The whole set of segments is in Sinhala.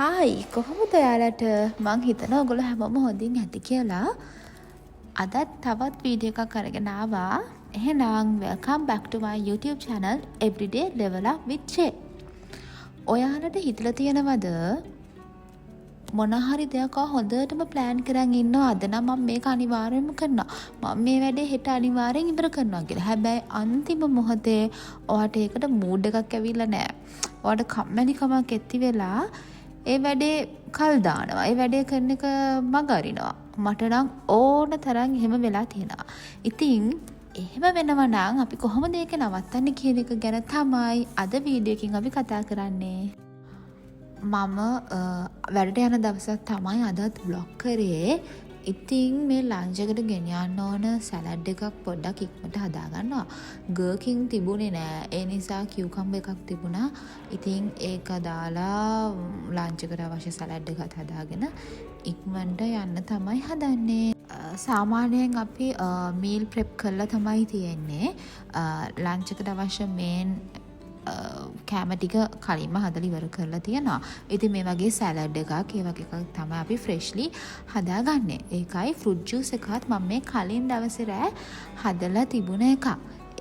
හායි කොහොමද ඔයාලට මං හිතනවා ඔයගොල්ලෝ හැමෝම හොඳින් ඇති කියලා. අදත් තවත් වීඩියෝ එකක් අරගෙන ආවා. එහෙනම් welcome back to my YouTube channel Everyday Level Up with Jay. ඔයාලට හිතලා තියෙනවද මොන හරි දෙයක් හොඳටම plan කරන් ඉන්නවා අද නම් මම මේක අනිවාර්යයෙන්ම කරනවා. මම මේ වැඩේ හෙට අනිවාර්යෙන් ඉවර කරනවා කියලා. හැබැයි අන්තිම මොහොතේ ඔයාට ඒකට mood එකක් ඇවිල්ලා නැහැ. ඔයාට කම්මැලිකමක් ඇති වෙලා ඒ වැඩේ කල් දානවා. ඒ වැඩේ කරන එක මග අරිනවා. මට නම් ඕන තරම් එහෙම වෙලා තියෙනවා. ඉතින් එහෙම වෙනවා නම් අපි කොහොමද ඒක නවත්තන්නේ කියන එක ගැන තමයි අද වීඩියෝ එකකින් අපි කතා කරන්නේ. මම වැඩට යන දවසක් තමයි අදත් බ්ලොග් කරේ. ඉතින් මේ ලන්ච් එකට ගෙනියන්න ඕන සලාඩ් එකක් පොඩ්ඩක් ඉක්මනට හදාගන්නවා. ගර්කින් තිබුණේ නෑ. ඒ නිසා කියුකම්බර් එකක් තිබුණා. ඉතින් ඒක දාලා ලන්ච් එකට අවශ්‍ය සලාඩ් එකත් හදාගෙන ඉක්මනට යන්න තමයි හදන්නේ. සාමාන්‍යයෙන් අපි මීල් ප්‍රෙප් කරලා තමයි තියෙන්නේ. ලන්ච් එකට අවශ්‍ය මේන් කෑම ටික කලින්ම හදලා ඉවර කරලා තියෙනවා. ඉතින් මේ වගේ සලාඩ් එකක් ඒ වගේ එකක් තමයි අපි ෆ්‍රෙෂ්ලි හදාගන්නේ. ඒකයි ෆෘට් ජූස් එකත් මම මේ කලින් දවසේ රෑ හදලා තිබුණ එක.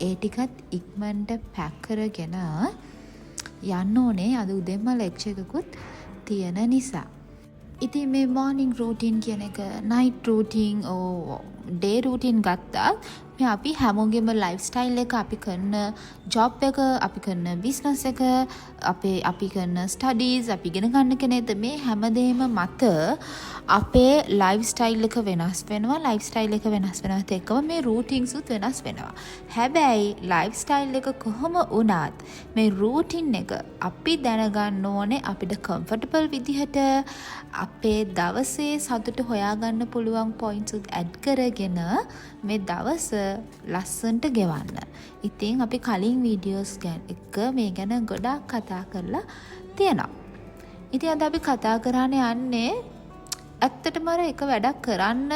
ඒ ටිකත් ඉක්මනට පැක් කරගෙන යන්න ඕනේ. අද උදේම ලෙක්චර් එකකුත් තියෙන නිසා. ඉතින් මේ morning routine කියන එක night routine day routine ගත්තා මේ අපි හැමෝගෙම lifestyle එක අපි කරන job එක අපි කරන business එක අපි කරන studies අපි ඉගෙන ගන්න කෙනෙක්ද මේ හැමදේම මත අපේ lifestyle එක වෙනස් වෙනවා. lifestyle එක වෙනස් වෙනවත් එක්කම මේ routines උත් වෙනස් වෙනවා. හැබැයි lifestyle එක කොහොම වුණත් මේ routine එක අපි දැනගන්න ඕනේ අපිට comfortable විදිහට අපේ දවසේ සතුට හොයාගන්න පුළුවන් points උත් add කරගෙන මේ දවස ලස්සනට ගෙවන්න. ඉතින් අපි කලින් වීඩියෝස් එක මේ ගැන ගොඩාක් කතා කරලා තියෙනවා. ඉතින් අද අපි කතා කරන්න යන්නේ ඇත්තටම එක වැඩක් කරන්න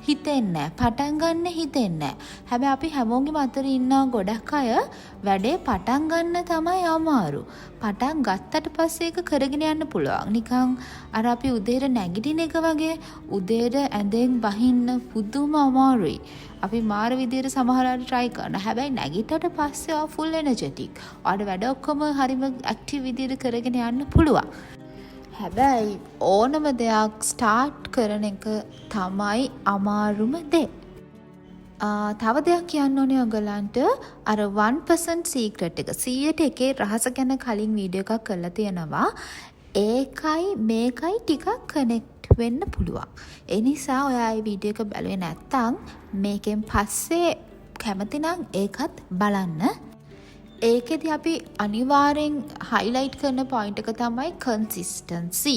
හිතෙන්නේ නැහැ. පටන් ගන්න හිතෙන්නේ නැහැ. හැබැයි අපි හැමෝගෙම අතර ඉන්න ගොඩක් අය වැඩේ පටන් ගන්න තමයි අමාරු. පටන් ගත්තට පස්සේ ඒක කරගෙන යන්න පුළුවන්. නිකන් අර අපි උදේට නැගිටින එක වගේ උදේට ඇඳෙන් බහින්න පුදුම අමාරුයි. අපි මාර විදියට සමහරවිට try කරනවා. හැබැයි නැගිටට පස්සේ ආ full energetic. ඔයාලට වැඩ ඔක්කොම හරිම active විදියට කරගෙන යන්න පුළුවන්. හැබැයි ඕනම දෙයක් ස්ටාර්ට් කරන එක තමයි අමාරුම දේ. තව දෙයක් කියන්න ඕනේ ඔයගලන්ට අර 1% secret එක 100ට එකේ රහස ගැන කලින් වීඩියෝ එකක් කරලා තියෙනවා. ඒකයි මේකයි ටිකක් කනෙක්ට් වෙන්න පුළුවන්. ඒ නිසා ඔයා මේ වීඩියෝ එක බැලුවේ නැත්නම් මේකෙන් පස්සේ කැමති නම් ඒකත් බලන්න. ඒකෙදි අපි අනිවාර්යෙන් highlight කරන point එක තමයි consistency.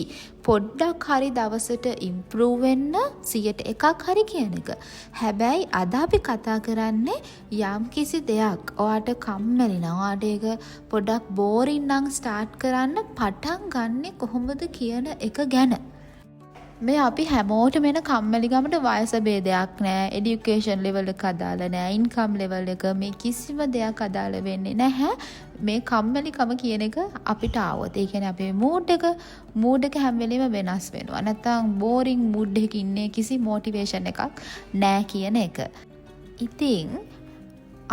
පොඩ්ඩක් හරි දවසට improve වෙන්න 100ට එකක් හරි කියන එක. හැබැයි අද අපි කතා කරන්නේ යම් කිසි දෙයක් ඔයාට කම්මැලි නම් ඔයාට ඒක පොඩ්ඩක් boring නම් start කරන්න පටන් ගන්නෙ කොහොමද කියන එක ගැන. මේ අපි හැමෝටම එන කම්මැලිකමට වයස ભેදයක් නැහැ. এডুকেෂන් ලෙවල් එක අදාළ නැහැ. ඉන්කම් ලෙවල් එක මේ කිසිම දෙයක් අදාළ වෙන්නේ නැහැ. මේ කම්මැලිකම කියන එක අපිට ආවොත් ඒ කියන්නේ අපේ මූඩ් එක හැම වෙලෙම වෙනස් වෙනවා. නැත්තම් බෝරින් මූඩ් එකක ඉන්නේ කිසි මොටිවේෂන් එකක් නැහැ කියන එක. ඉතින්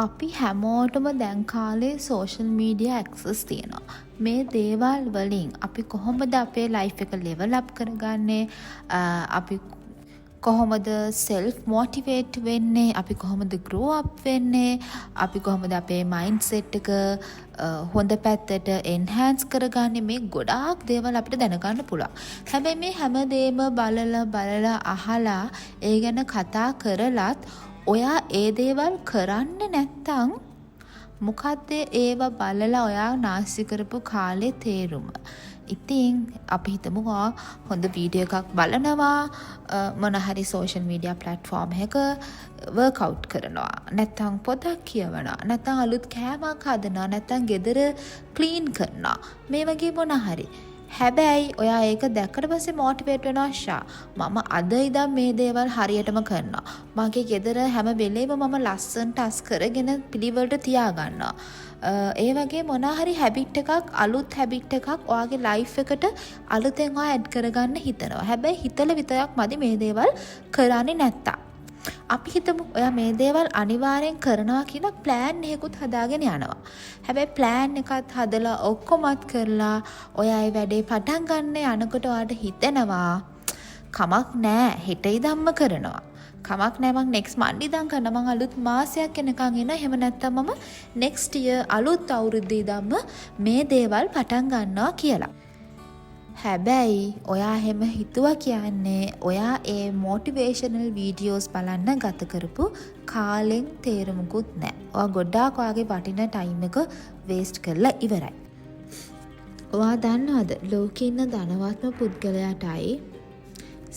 අපි හැමෝටම දැන් කාලේ social media access තියෙනවා. මේ දේවල් වලින් අපි කොහොමද අපේ life එක level up කරගන්නේ? අපි කොහොමද self motivate වෙන්නේ? අපි කොහොමද grow up වෙන්නේ? අපි කොහොමද අපේ mindset එක හොඳ පැත්තට enhance කරගන්නේ? මේ ගොඩාක් දේවල් අපිට දැනගන්න පුළුවන්. හැබැයි මේ හැමදේම බලලා අහලා ඒ ගැන කතා කරලත් ඔයා ඒ දේවල් කරන්නේ නැත්තම් මොකද්ද ඒව බලලා ඔයා නාස්ති කරපු කාලේ තේරුම. ඉතින් අපි හිතමු හොඳ වීඩියෝ එකක් බලනවා මොන හරි social media platform එකක workout කරනවා නැත්නම් පොතක් කියවනවා නැත්නම් අලුත් කෑමක් හදනවා නැත්නම් ගෙදර clean කරනවා මේ වගේ මොන හරි. හැබැයි ඔයා ඒක දැක්කට පස්සේ මොටිවේට් වෙනවා ෂා. මම අද ඉඳන් මේ දේවල් හරියටම කරනවා. මගේ ගෙදර හැම වෙලේම මම ලස්සනට අස් කරගෙන පිළිවෙලට තියාගන්නවා. ඒ වගේ මොනවා හරි හැබිට් එකක් අලුත් හැබිට් එකක් ඔයාගේ ලයිෆ් එකට අලුතෙන් ඔයා ඇඩ් කරගන්න හිතනවා. හැබැයි හිතල විතරක් මදි මේ දේවල් කරන්නේ නැත්තම්. අපි හිතමු ඔයා මේ දේවල් අනිවාර්යෙන් කරනවා කියලා ප්ලෑන් එකකුත් හදාගෙන යනවා. හැබැයි ප්ලෑන් එකත් හදලා ඔක්කොමත් කරලා ඔයා ඒ වැඩේ පටන් ගන්න යනකොට ඔයාට හිතෙනවා කමක් නෑ හෙට ඉඳන්ම කරනවා. කමක් නෑ මං next monday ඉඳන් කරනවා. මං අලුත් මාසයක් එනකන් එනවා. එහෙම නැත්නම් මම next year අලුත් අවුරුද්දේ ඉඳන්ම මේ දේවල් පටන් ගන්නවා කියලා. හැබැයි ඔයා එහෙම හිතුවා කියන්නේ ඔයා ඒ මොටිවේෂනල් වීඩියෝස් බලන්න ගත කරපු කාලෙන් තේරුමකුත් නැහැ. ඔයා ගොඩාක් ඔයාගේ වටින ටයිම් එක වේස්ට් කරලා ඉවරයි. ඔයා දන්නවද ලෝකේ ඉන්න ධනවත්ම පුද්ගලයාටයි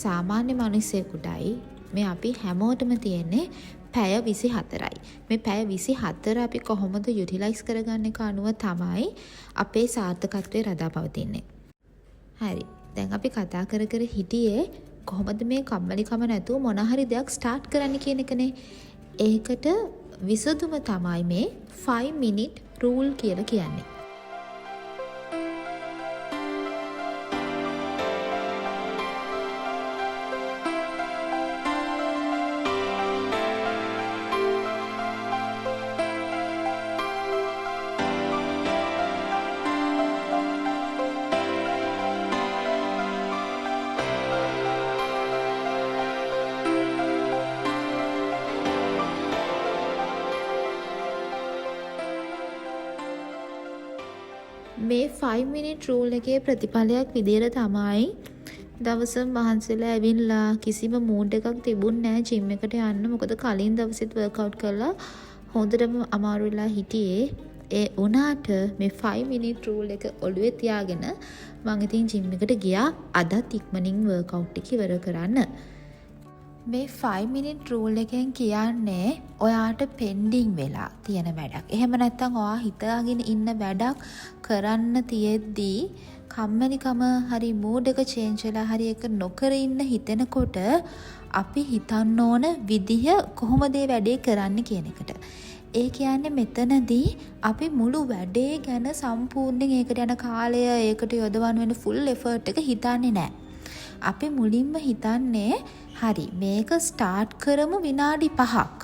සාමාන්‍ය මිනිස්සෙකුටයි මේ අපි හැමෝටම තියෙන්නේ පැය 24යි. මේ පැය 24 අපි කොහොමද යුටිලයිස් කරගන්න එක අනුව තමයි අපේ සාර්ථකත්වයේ රඳා පවතින්නේ. හරි. දැන් අපි කතා කර කර හිටියේ කොහොමද මේ කම්මැලිකම නැතුව මොන හරි දෙයක් ස්ටාර්ට් කරන්න කියන එකනේ. ඒකට විසඳුම තමයි මේ 5 minute rule කියලා කියන්නේ. මේ 5 minute rule එකේ ප්‍රතිඵලයක් විදියට තමයි දවස මහන්සිලා ඇවිල්ලා කිසිම මූඩ් එකක් තිබුණ නැහැ ජිම් එකට යන්න. මොකද කලින් දවසෙත් වර්ක්අවුට් කරලා හොඳටම අමාරු වෙලා හිටියේ. ඒ උනාට මේ 5 minute rule එක ඔළුවේ තියාගෙන මම ඉතින් ජිම් එකට ගියා අදත් ඉක්මනින් වර්ක්අවුට් එක ඉවර කරන්න. මේ 5 minute rule එකෙන් කියන්නේ ඔයාට පෙන්ඩිං වෙලා තියෙන වැඩක්. එහෙම නැත්නම් ඔයා හිතාගෙන ඉන්න වැඩක් කරන්න තියෙද්දී කම්මැලිකම හරි මූඩ් එක චේන්ජ් වෙලා හරි එක නොකර ඉන්න හිතෙනකොට අපි හිතන්න ඕන විදිහ කොහොමද මේ වැඩේ කරන්න කියන එකට. ඒ කියන්නේ මෙතනදී අපි මුළු වැඩේ ගැන සම්පූර්ණයෙන් ඒකට යන කාලය ඒකට යොදවන්න වෙන ෆුල් එෆර්ට් එක හිතන්නේ නැහැ. අපි මුලින්ම හිතන්නේ හරි මේක ස්ටාර්ට් කරමු විනාඩි 5ක්.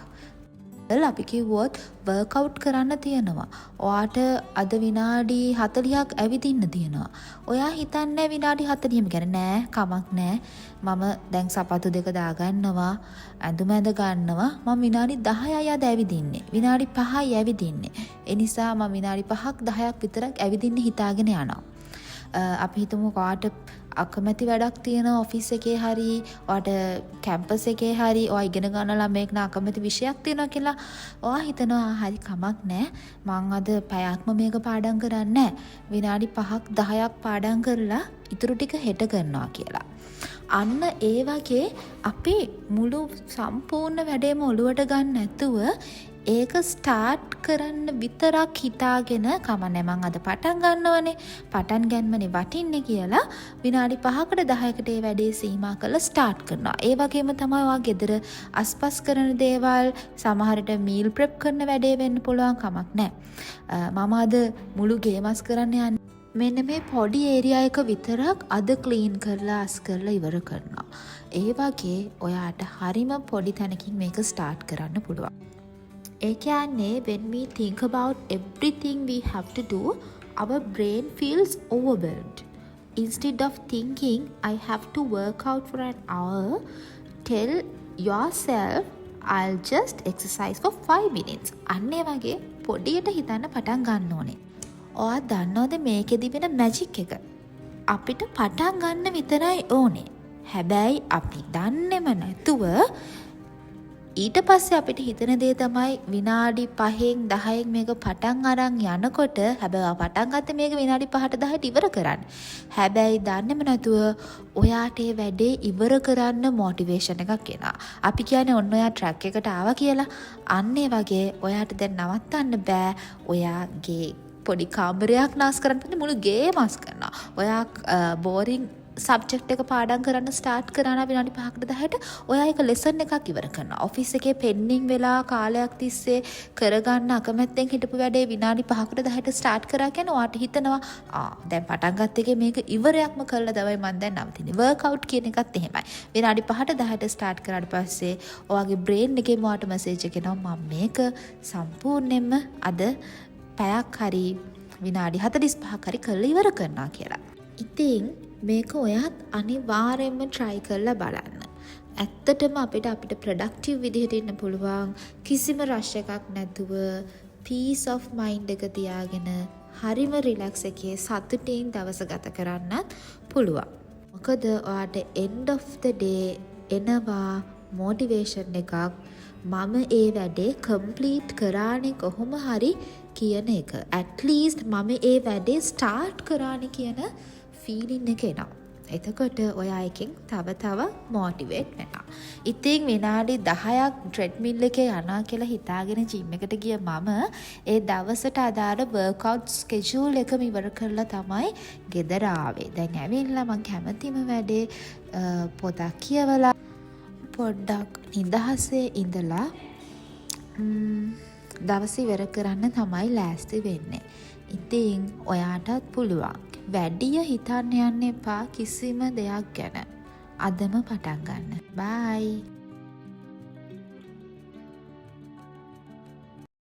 අපි කිව්වොත් වර්ක්අවුට් කරන්න තියෙනවා. ඔයාට අද විනාඩි 40ක් ඇවිදින්න තියෙනවා. ඔයා හිතන්නේ විනාඩි 40ම ගැන නෑ කමක් නෑ. මම දැන් සපත්තු දෙක දාගන්නවා. ඇඳුම ඇඳ ගන්නවා. මම විනාඩි 10යි අද ඇවිදින්නේ. විනාඩි 5යි ඇවිදින්නේ. ඒ නිසා මම විනාඩි 5ක් 10ක් විතරක් ඇවිදින්න හිතාගෙන යනවා. අපි හිතමු ඔයාට අකමැති වැඩක් තියෙන ඔෆිස් එකේ හරි ඔයාට කැම්පස් එකේ හරි ඔයා ඉගෙන ගන්න ළමයෙක් න අකමැති විෂයක් තියෙනවා කියලා ඔයා හිතනවා හරි කමක් නැහැ මං අද පැයක්ම මේක පාඩම් කරන්නේ විනාඩි 5ක් 10ක් පාඩම් කරලා ඉතුරු ටික හෙට කරනවා කියලා. අන්න ඒ වගේ අපි මුළු සම්පූර්ණ වැඩේම ඔළුවට ගන්න නැතුව ඒක ස්ටාර්ට් කරන්න විතරක් හිතාගෙන කමන්නේ මං අද පටන් ගන්නවනේ පටන් ගැනීමනේ වටින්නේ කියලා විනාඩි 5කට 10කට ඒ වැඩේ සීමා කරලා ස්ටාර්ට් කරනවා. ඒ වගේම තමයි ඔයා ගෙදර අස්පස් කරන දේවල් සමහරට මීල් ප්‍රෙප් කරන වැඩේ වෙන්න පුළුවන් කමක් නැහැ. මම අද මුළු ගේමස් කරන්න යන්නේ මෙන්න මේ පොඩි ඒරියා එක විතරක් අද ක්ලීන් කරලා අස් කරලා ඉවර කරනවා. ඒ වගේ ඔයාට හරිම පොඩි තැනකින් මේක ස්ටාර්ට් කරන්න පුළුවන්. ඒ කියන්නේ when we think about everything we have to do, our brain feels overwhelmed. Instead of thinking I have to work out for an hour, tell yourself I'll just exercise for 5 minutes. අන්නේ වගේ පොඩියට හිතන්න පටන් ගන්න ඕනේ. ඔයා දන්නවද මේකෙදි වෙන මැජික් එක? අපිට පටන් ගන්න විතරයි ඕනේ. හැබැයි අපි දන්නේම නැතුව ඊට පස්සේ අපිට හිතන දේ තමයි විනාඩි 5න් 10න් මේක පටන් අරන් යනකොට හැබැයි පටන් ගත්තේ මේක විනාඩි 5ට 10ට ඉවර කරන්න. හැබැයි දන්නේම නැතුව ඔයාට ඒ වැඩේ ඉවර කරන්න මොටිවේෂන් එකක් එනවා. අපි කියන්නේ ඔන්න ඔයා ට්‍රැක් එකට ආවා කියලා. අන්න ඒ වගේ ඔයාට දැන් නවත්තන්න බෑ. ඔයාගේ පොඩි කාමරයක් නාස් කරන්න මුළු ගේම අස් කරනවා. ඔයා බෝරින් සබ්ජෙක්ට් එක පාඩම් කරන්න ස්ටාර්ට් කරා නම් විනාඩි 5කට 10ට ඔයා ඒක ලෙසන් එකක් ඉවර කරනවා. ඔෆිස් එකේ පෙන්ඩින් වෙලා කාලයක් තිස්සේ කරගන්න අකමැත්තෙන් හිටපු වැඩේ විනාඩි 5කට 10ට ස්ටාර්ට් කරා කියන්නේ ඔයාට හිතනවා දැන් පටන් ගත්ත එකේ මේක ඉවරයක්ම කරලා තමයි මම දැන් නවතින්නේ. වර්ක්අවුට් කියන එකත් එහෙමයි. විනාඩි 5ට 10ට ස්ටාර්ට් කරාට පස්සේ ඔයාගේ බ්‍රේන් එකේ ඔයාට මැසේජ් එක එනවා මම මේක සම්පූර්ණයෙන්ම අද පැයක් හරි විනාඩි 45ක් හරි කරලා ඉවර කරනවා කියලා. ඉතින් මේක ඔයත් අනිවාර්යෙන්ම try කරලා බලන්න. ඇත්තටම අපිට ප්‍රොඩක්ටිව් විදිහට ඉන්න පුළුවන් කිසිම රෂ් එකක් නැතුව peace of mind එක තියාගෙන හරිම රිලැක්ස් එකේ සතුටින් දවස ගත කරන්නත් පුළුවන්. මොකද ඔයාට end of the day එනවා motivation එකක් මම ඒ වැඩේ complete කරානේ කොහොම හරි කියන එක. at least මම ඒ වැඩේ start කරානේ කියන ෆීලින් එක එනවා. එතකොට ඔයා එකෙන් තව මොටිවේට් වෙනවා. ඉතින් විනාඩි 10ක් ට්‍රෙඩ්මිල් එකේ යනවා කියලා හිතාගෙන ජිම් එකට ගිය මම ඒ දවසට අදාළ වර්ක්අවුට් ස්කෙජූල් එකම ඉවර කරලා තමයි ගෙදර ආවේ. දැන් ඇවිල්ලා මම කැමතිම වැඩේ පොතක් කියවලා පොඩ්ඩක් නිදහසේ ඉඳලා දවස ඉවර කරන්න තමයි ලෑස්ති වෙන්නේ. ඉතින් ඔයාටත් පුළුවන්. වැඩිය හිතන්න යන්න එපා කිසිම දෙයක් ගැන. අදම පටන් ගන්න. බයි.